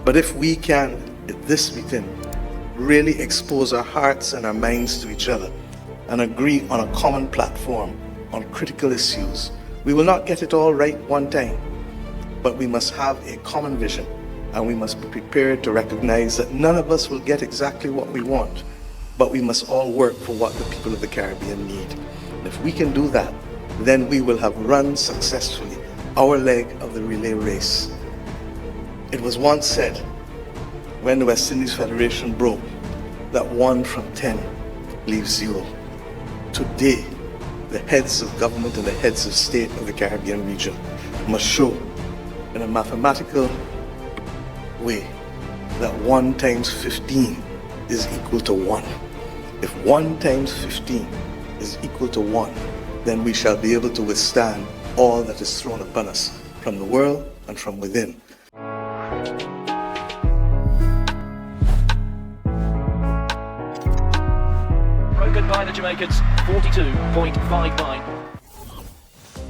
But if we can, at this meeting, really expose our hearts and our minds to each other and agree on a common platform on critical issues, we will not get it all right one time, but we must have a common vision, and we must be prepared to recognize that none of us will get exactly what we want, but we must all work for what the people of the Caribbean need. And if we can do that, then we will have run successfully our leg of the relay race. It was once said, when the West Indies Federation broke, that 1 from 10 leaves 0. Today, the heads of government and the heads of state of the Caribbean region must show in a mathematical way that 1 times 15 is equal to 1. If 1 times 15 is equal to 1, then we shall be able to withstand all that is thrown upon us from the world and from within. Broken by the Jamaicans, 42.59.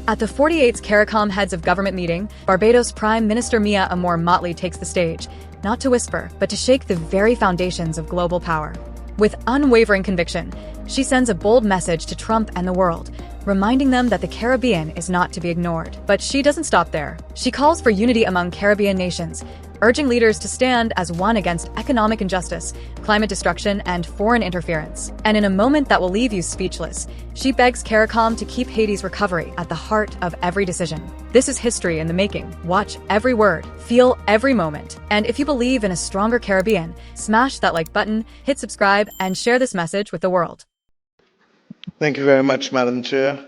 At the 48th CARICOM Heads of Government meeting, Barbados Prime Minister Amor Mottley takes the stage, not to whisper, but to shake the very foundations of global power. With unwavering conviction, she sends a bold message to Trump and the world, reminding them that the Caribbean is not to be ignored. But she doesn't stop there. She calls for unity among Caribbean nations, urging leaders to stand as one against economic injustice, climate destruction, and foreign interference. And in a moment that will leave you speechless, she begs CARICOM to keep Haiti's recovery at the heart of every decision. This is history in the making. Watch every word, feel every moment. And if you believe in a stronger Caribbean, smash that like button, hit subscribe, and share this message with the world. Thank you very much, Madam Chair.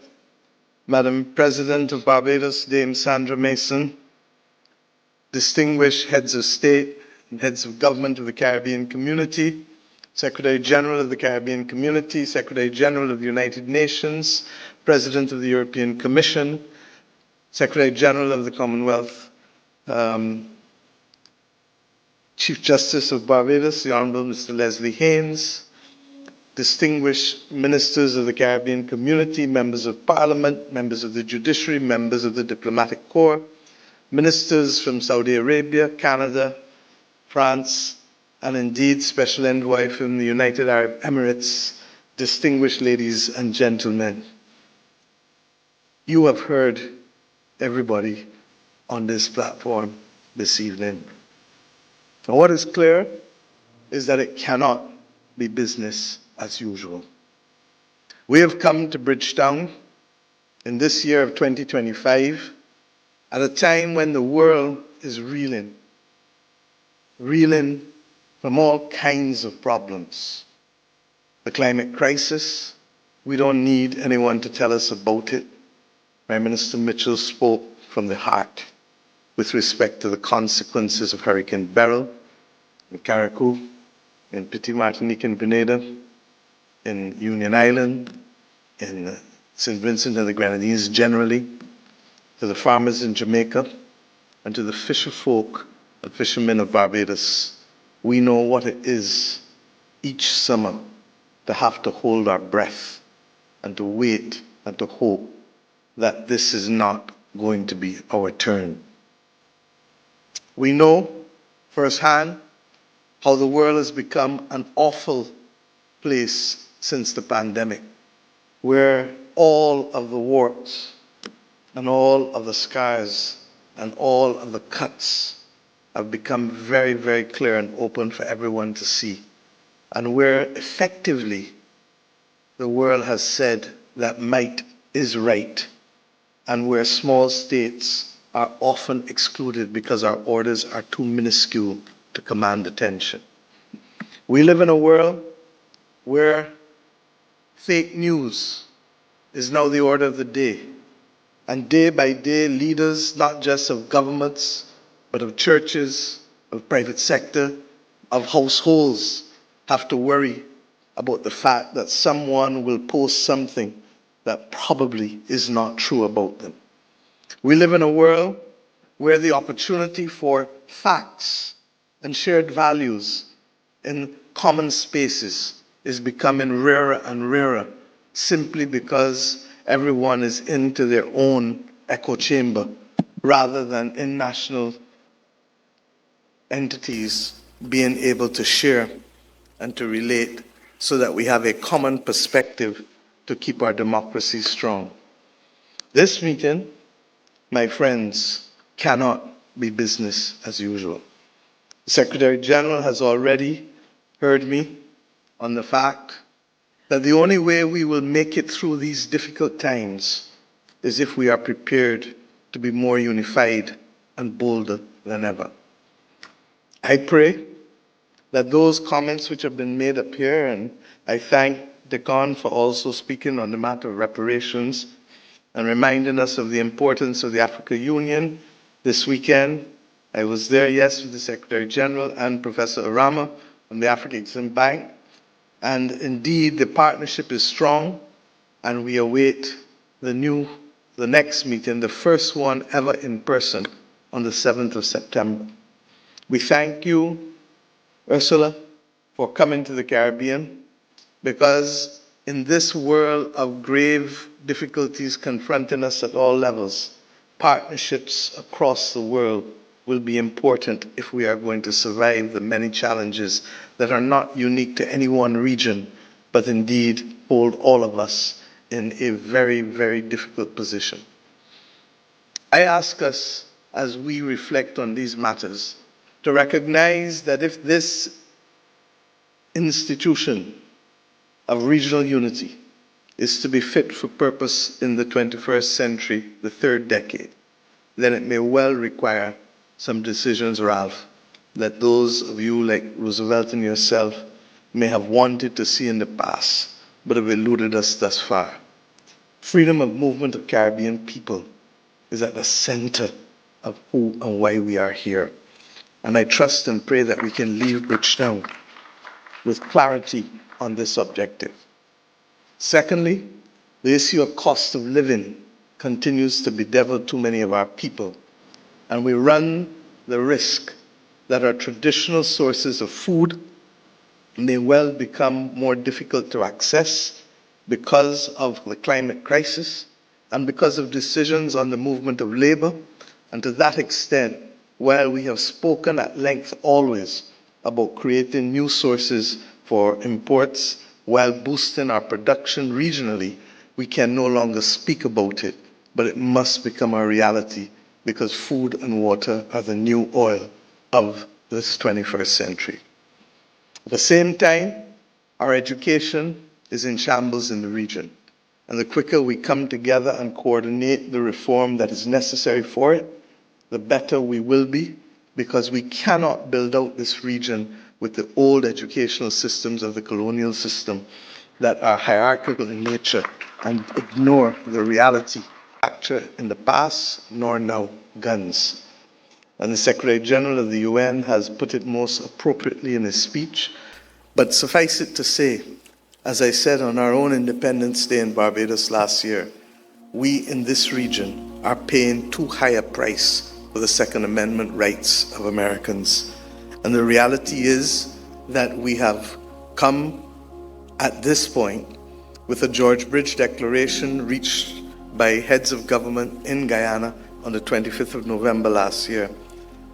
Madam President of Barbados, Dame Sandra Mason, distinguished heads of state and heads of government of the Caribbean community, Secretary General of the Caribbean Community, Secretary General of the United Nations, President of the European Commission, Secretary General of the Commonwealth, Chief Justice of Barbados, the Honorable Mr. Leslie Haynes, distinguished ministers of the Caribbean community, members of Parliament, members of the judiciary, members of the diplomatic corps, ministers from Saudi Arabia, Canada, France, and indeed Special Envoy from the United Arab Emirates, distinguished ladies and gentlemen. You have heard everybody on this platform this evening. And what is clear is that it cannot be business as usual. We have come to Bridgetown in this year of 2025 at a time when the world is reeling from all kinds of problems. The climate crisis, we don't need anyone to tell us about it. Prime Minister Mitchell spoke from the heart with respect to the consequences of Hurricane Beryl in CARICOM, in Petit Martinique and Grenada, in Union Island, in St. Vincent and the Grenadines generally, to the farmers in Jamaica, and to the fisher folk and fishermen of Barbados. We know what it is each summer to have to hold our breath and to wait and to hope that this is not going to be our turn. We know firsthand how the world has become an awful place since the pandemic, where all of the warts and all of the scars and all of the cuts have become very, very clear and open for everyone to see, and where effectively the world has said that might is right, and where small states are often excluded because our orders are too minuscule to command attention. We live in a world where fake news is now the order of the day. And day by day, leaders, not just of governments, but of churches, of private sector, of households, have to worry about the fact that someone will post something that probably is not true about them. We live in a world where the opportunity for facts and shared values in common spaces is becoming rarer and rarer, simply because everyone is into their own echo chamber rather than in national entities being able to share and to relate so that we have a common perspective to keep our democracy strong. This meeting, my friends, cannot be business as usual. The Secretary General has already heard me on the fact that the only way we will make it through these difficult times is if we are prepared to be more unified and bolder than ever. I pray that those comments which have been made up here, and I thank Decon for also speaking on the matter of reparations and reminding us of the importance of the African Union this weekend. I was there, yes, with the Secretary General and Professor Arama from the African Exim Bank. And indeed, the partnership is strong, and we await the next meeting, the first one ever in person, on the 7th of September. We thank you, Ursula, for coming to the Caribbean, because in this world of grave difficulties confronting us at all levels, partnerships across the world will be important if we are going to survive the many challenges that are not unique to any one region, but indeed hold all of us in a very, very difficult position. I ask us, as we reflect on these matters, to recognize that if this institution of regional unity is to be fit for purpose in the 21st century, the third decade, then it may well require some decisions, Ralph, that those of you like Roosevelt and yourself may have wanted to see in the past, but have eluded us thus far. Freedom of movement of Caribbean people is at the center of who and why we are here. And I trust and pray that we can leave Bridgetown with clarity on this objective. Secondly, the issue of cost of living continues to bedevil too many of our people, and we run the risk that our traditional sources of food may well become more difficult to access because of the climate crisis and because of decisions on the movement of labor. And to that extent, while we have spoken at length always about creating new sources for imports while boosting our production regionally, we can no longer speak about it, but it must become a reality, because food and water are the new oil of this 21st century. At the same time, our education is in shambles in the region, and the quicker we come together and coordinate the reform that is necessary for it, the better we will be, because we cannot build out this region with the old educational systems of the colonial system that are hierarchical in nature and ignore the reality in the past, nor now guns. And the Secretary General of the UN has put it most appropriately in his speech. But suffice it to say, as I said on our own Independence Day in Barbados last year, we in this region are paying too high a price for the Second Amendment rights of Americans. And the reality is that we have come at this point with a George Bridge Declaration reached by heads of government in Guyana on the 25th of November last year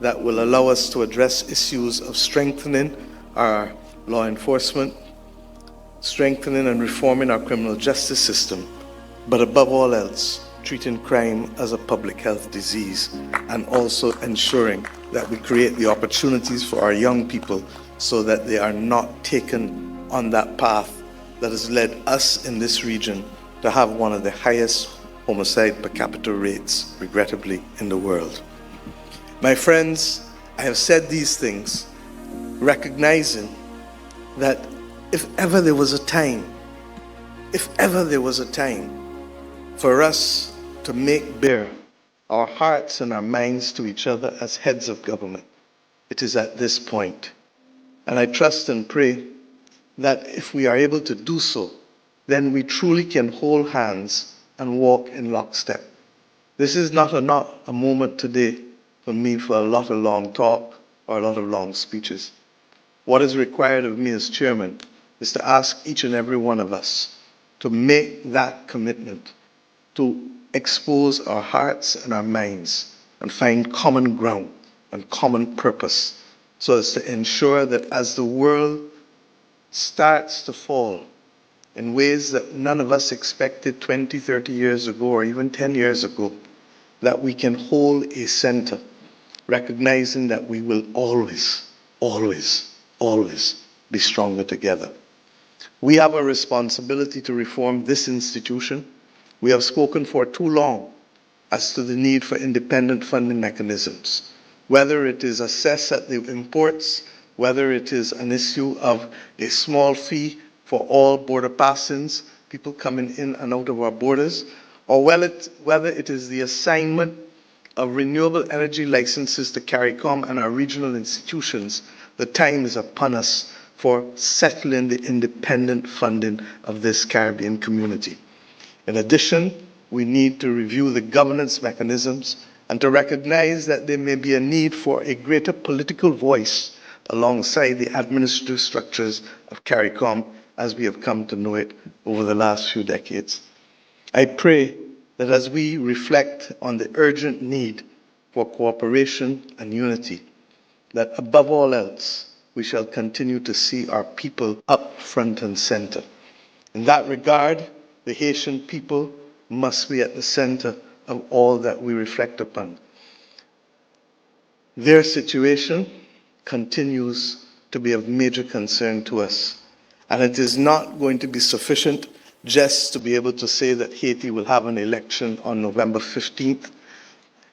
that will allow us to address issues of strengthening our law enforcement, strengthening and reforming our criminal justice system, but above all else, treating crime as a public health disease, and also ensuring that we create the opportunities for our young people so that they are not taken on that path that has led us in this region to have one of the highest homicide per capita rates, regrettably, in the world. My friends, I have said these things, recognizing that if ever there was a time for us to make bare our hearts and our minds to each other as heads of government, it is at this point. And I trust and pray that if we are able to do so, then we truly can hold hands and walk in lockstep. This is not a moment today for me for a lot of long talk or a lot of long speeches. What is required of me as chairman is to ask each and every one of us to make that commitment, to expose our hearts and our minds and find common ground and common purpose so as to ensure that as the world starts to fall in ways that none of us expected 20, 30 years ago, or even 10 years ago, that we can hold a center, recognizing that we will always, always, always be stronger together. We have a responsibility to reform this institution. We have spoken for too long as to the need for independent funding mechanisms, whether it is assessed at the imports, whether it is an issue of a small fee for all border passings, people coming in and out of our borders, or whether it is the assignment of renewable energy licenses to CARICOM and our regional institutions. The time is upon us for settling the independent funding of this Caribbean community. In addition, we need to review the governance mechanisms and to recognize that there may be a need for a greater political voice alongside the administrative structures of CARICOM as we have come to know it over the last few decades. I pray that as we reflect on the urgent need for cooperation and unity, that above all else, we shall continue to see our people up front and center. In that regard, the Haitian people must be at the center of all that we reflect upon. Their situation continues to be of major concern to us, and it is not going to be sufficient just to be able to say that Haiti will have an election on November 15th.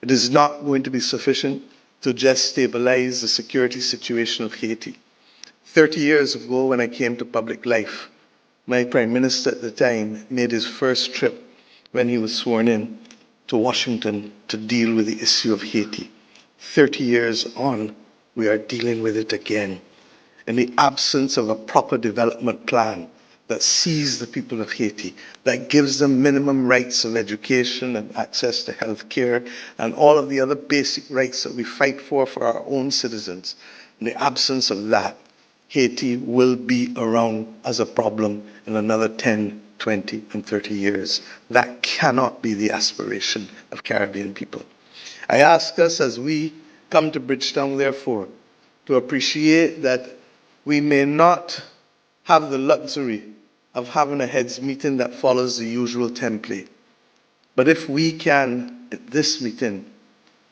It is not going to be sufficient to just stabilize the security situation of Haiti. 30 years ago, when I came to public life, my Prime Minister at the time made his first trip when he was sworn in to Washington to deal with the issue of Haiti. 30 years on, we are dealing with it again. In the absence of a proper development plan that sees the people of Haiti, that gives them minimum rights of education and access to health care and all of the other basic rights that we fight for our own citizens. In the absence of that, Haiti will be around as a problem in another 10, 20, and 30 years. That cannot be the aspiration of Caribbean people. I ask us as we come to Bridgetown, therefore, to appreciate that we may not have the luxury of having a heads meeting that follows the usual template. But if we can, at this meeting,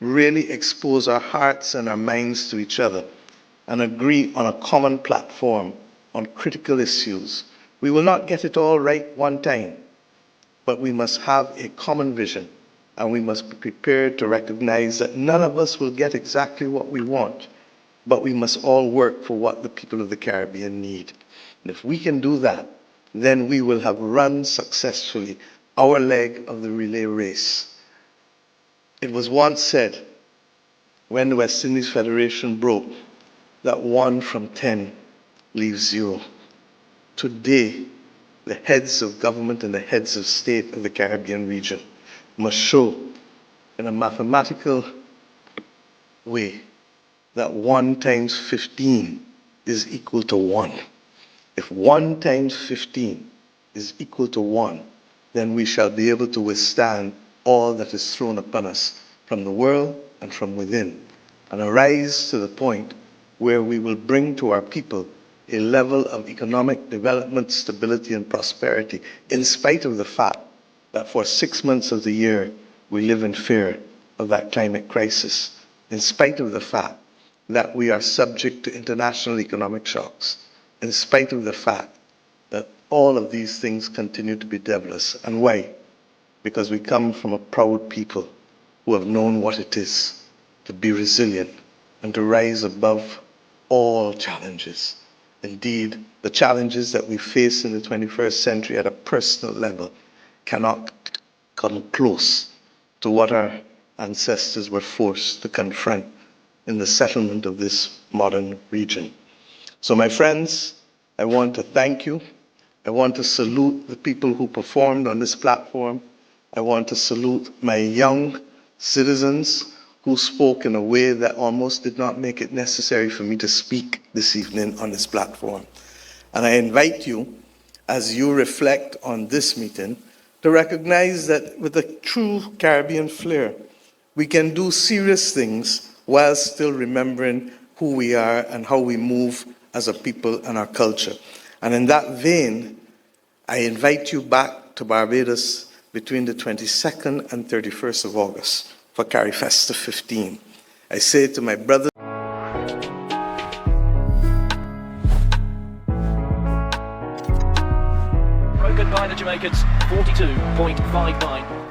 really expose our hearts and our minds to each other and agree on a common platform on critical issues, we will not get it all right one time, but we must have a common vision, and we must be prepared to recognize that none of us will get exactly what we want, but we must all work for what the people of the Caribbean need. And if we can do that, then we will have run successfully our leg of the relay race. It was once said, when the West Indies Federation broke, that 1 from 10 leaves 0. Today, the heads of government and the heads of state of the Caribbean region must show in a mathematical way that 1 times 15 is equal to 1. If 1 times 15 is equal to 1, then we shall be able to withstand all that is thrown upon us from the world and from within, and arise to the point where we will bring to our people a level of economic development, stability, and prosperity, in spite of the fact that for 6 months of the year we live in fear of that climate crisis, in spite of the fact that we are subject to international economic shocks, in spite of the fact that all of these things continue to be devilish. And why? Because we come from a proud people who have known what it is to be resilient and to rise above all challenges. Indeed, the challenges that we face in the 21st century at a personal level cannot come close to what our ancestors were forced to confront in the settlement of this modern region. So my friends, I want to thank you. I want to salute the people who performed on this platform. I want to salute my young citizens who spoke in a way that almost did not make it necessary for me to speak this evening on this platform. And I invite you, as you reflect on this meeting, to recognize that with a true Caribbean flair, we can do serious things while still remembering who we are and how we move as a people and our culture. And in that vein, I invite you back to Barbados between the 22nd and 31st of August for CARIFesta 15. I say to my brothers, Broken by the Jamaicans, 42.59.